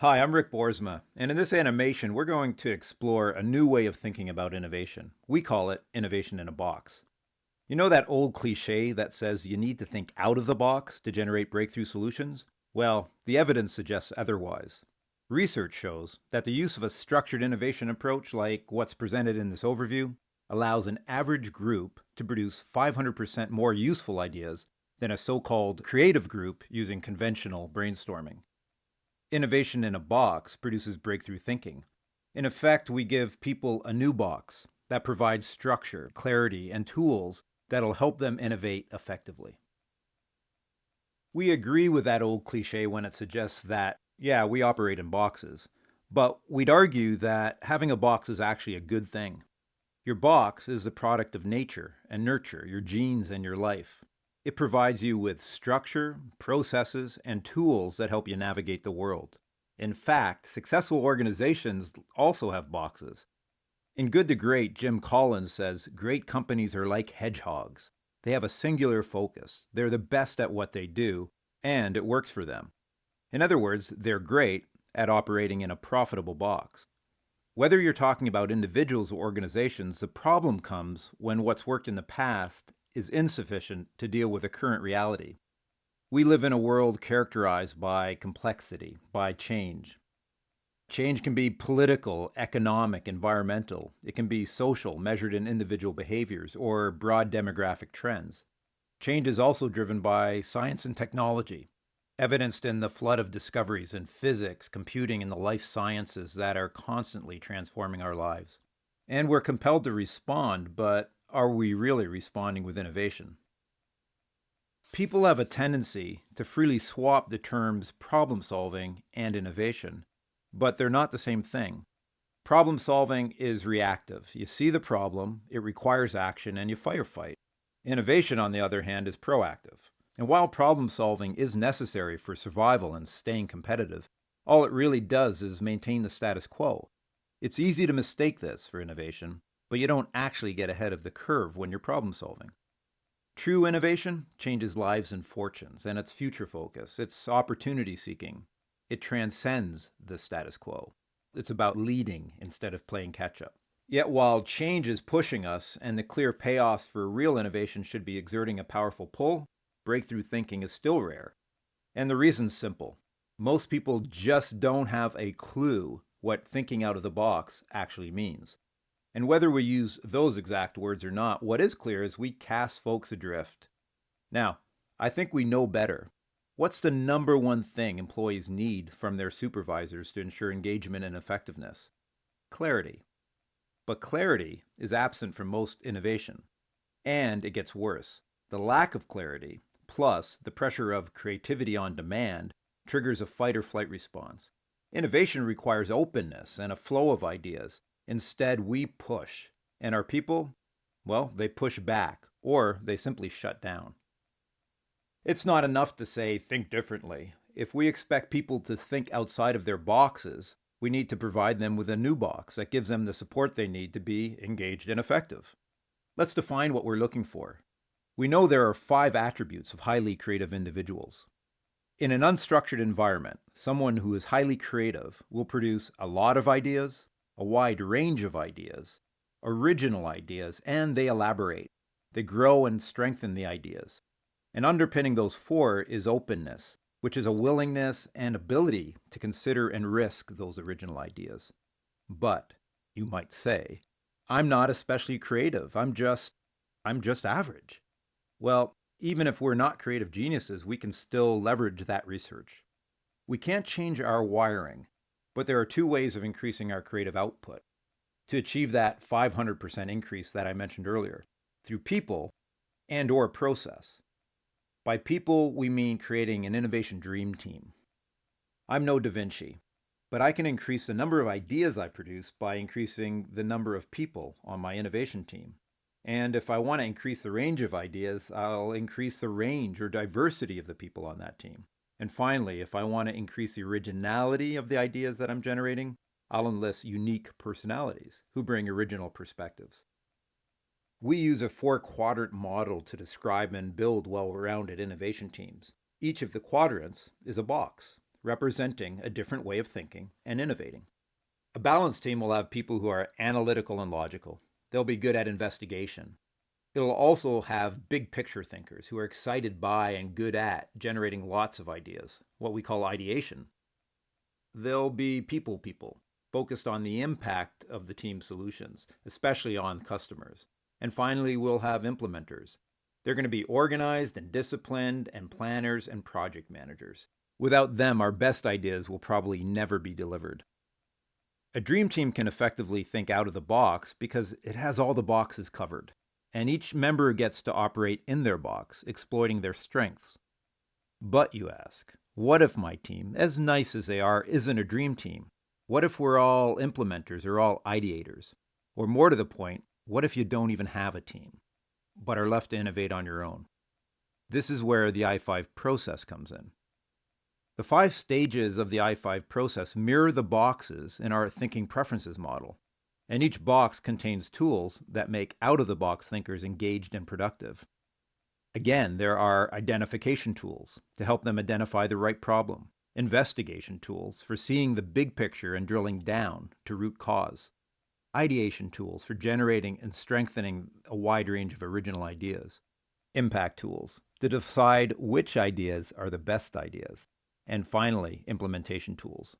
Hi, I'm Rick Boersma, and in this animation, we're going to explore a new way of thinking about innovation. We call it innovation in a box. You know that old cliche that says you need to think out of the box to generate breakthrough solutions? Well, the evidence suggests otherwise. Research shows that the use of a structured innovation approach, like what's presented in this overview, allows an average group to produce 500% more useful ideas than a so called creative group using conventional brainstorming. Innovation in a box produces breakthrough thinking. In effect, we give people a new box that provides structure, clarity, and tools that'll help them innovate effectively. We agree with that old cliche when it suggests that, yeah, we operate in boxes. But we'd argue that having a box is actually a good thing. Your box is the product of nature and nurture, your genes and your life. It provides you with structure, processes, and tools that help you navigate the world. In fact, successful organizations also have boxes. In Good to Great, Jim Collins says great companies are like hedgehogs. They have a singular focus, they're the best at what they do, and it works for them. In other words, they're great at operating in a profitable box. Whether you're talking about individuals or organizations, the problem comes when what's worked in the past is insufficient to deal with the current reality. We live in a world characterized by complexity, by change. Change can be political, economic, environmental. It can be social, measured in individual behaviors, or broad demographic trends. Change is also driven by science and technology, evidenced in the flood of discoveries in physics, computing, and the life sciences that are constantly transforming our lives. And we're compelled to respond, but are we really responding with innovation? People have a tendency to freely swap the terms problem solving and innovation, but they're not the same thing. Problem solving is reactive. You see the problem, it requires action, and you firefight. Innovation, on the other hand, is proactive. And while problem solving is necessary for survival and staying competitive, all it really does is maintain the status quo. It's easy to mistake this for innovation, but you don't actually get ahead of the curve when you're problem solving. True innovation changes lives and fortunes, and it's future focus. It's opportunity seeking. It transcends the status quo. It's about leading instead of playing catch up. Yet while change is pushing us and the clear payoffs for real innovation should be exerting a powerful pull, breakthrough thinking is still rare. And the reason's simple. Most people just don't have a clue what thinking out of the box actually means. And whether we use those exact words or not, what is clear is we cast folks adrift. Now, I think we know better. What's the number one thing employees need from their supervisors to ensure engagement and effectiveness? Clarity. But clarity is absent from most innovation. And it gets worse. The lack of clarity, plus the pressure of creativity on demand, triggers a fight or flight response. Innovation requires openness and a flow of ideas. Instead, we push. And our people, well, they push back, or they simply shut down. It's not enough to say, think differently. If we expect people to think outside of their boxes, we need to provide them with a new box that gives them the support they need to be engaged and effective. Let's define what we're looking for. We know there are 5 attributes of highly creative individuals. In an unstructured environment, someone who is highly creative will produce a lot of ideas, a wide range of ideas, original ideas, and they elaborate. They grow and strengthen the ideas. And underpinning those 4 is openness, which is a willingness and ability to consider and risk those original ideas. But, you might say, I'm not especially creative. I'm just average. Well, even if we're not creative geniuses, we can still leverage that research. We can't change our wiring, but there are 2 ways of increasing our creative output to achieve that 500% increase that I mentioned earlier, through people and or process. By people, we mean creating an innovation dream team. I'm no Da Vinci, but I can increase the number of ideas I produce by increasing the number of people on my innovation team. And if I want to increase the range of ideas, I'll increase the range or diversity of the people on that team. And finally, if I want to increase the originality of the ideas that I'm generating, I'll enlist unique personalities who bring original perspectives. We use a 4-quadrant model to describe and build well-rounded innovation teams. Each of the quadrants is a box, representing a different way of thinking and innovating. A balanced team will have people who are analytical and logical. They'll be good at investigation. It'll also have big picture thinkers who are excited by and good at generating lots of ideas, what we call ideation. There'll be people, focused on the impact of the team's solutions, especially on customers. And finally, we'll have implementers. They're going to be organized and disciplined and planners and project managers. Without them, our best ideas will probably never be delivered. A dream team can effectively think out of the box because it has all the boxes covered, and each member gets to operate in their box, exploiting their strengths. But you ask, what if my team, as nice as they are, isn't a dream team? What if we're all implementers or all ideators? Or more to the point, what if you don't even have a team, but are left to innovate on your own? This is where the I5 process comes in. The 5 stages of the I5 process mirror the boxes in our thinking preferences model, and each box contains tools that make out-of-the-box thinkers engaged and productive. Again, there are identification tools to help them identify the right problem, investigation tools for seeing the big picture and drilling down to root cause, ideation tools for generating and strengthening a wide range of original ideas, impact tools to decide which ideas are the best ideas, and finally, implementation tools.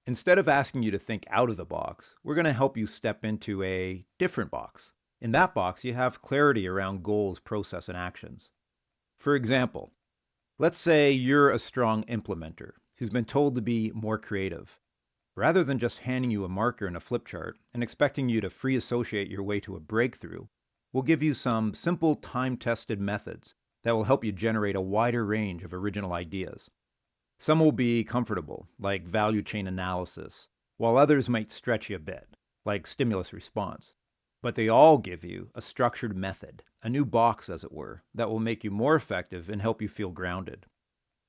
Instead of asking you to think out of the box, we're going to help you step into a different box. In that box, you have clarity around goals, process, and actions. For example, let's say you're a strong implementer who's been told to be more creative. Rather than just handing you a marker and a flip chart and expecting you to free associate your way to a breakthrough, we'll give you some simple time-tested methods that will help you generate a wider range of original ideas. Some will be comfortable, like value chain analysis, while others might stretch you a bit, like stimulus response. But they all give you a structured method, a new box as it were, that will make you more effective and help you feel grounded.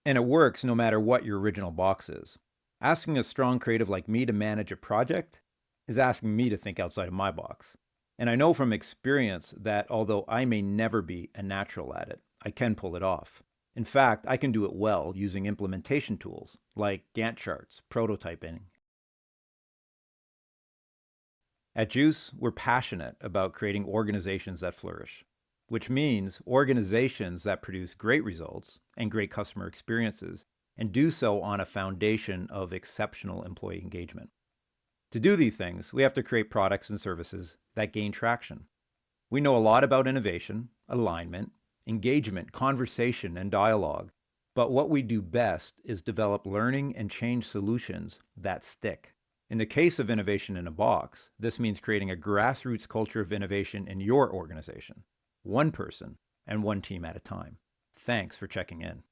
And it works no matter what your original box is. Asking a strong creative like me to manage a project is asking me to think outside of my box. And I know from experience that although I may never be a natural at it, I can pull it off. In fact, I can do it well using implementation tools like Gantt charts, prototyping. At Juice, we're passionate about creating organizations that flourish, which means organizations that produce great results and great customer experiences and do so on a foundation of exceptional employee engagement. To do these things, we have to create products and services that gain traction. We know a lot about innovation, alignment, engagement, conversation, and dialogue, but what we do best is develop learning and change solutions that stick. In the case of innovation in a box, this means creating a grassroots culture of innovation in your organization, one person and one team at a time. Thanks for checking in.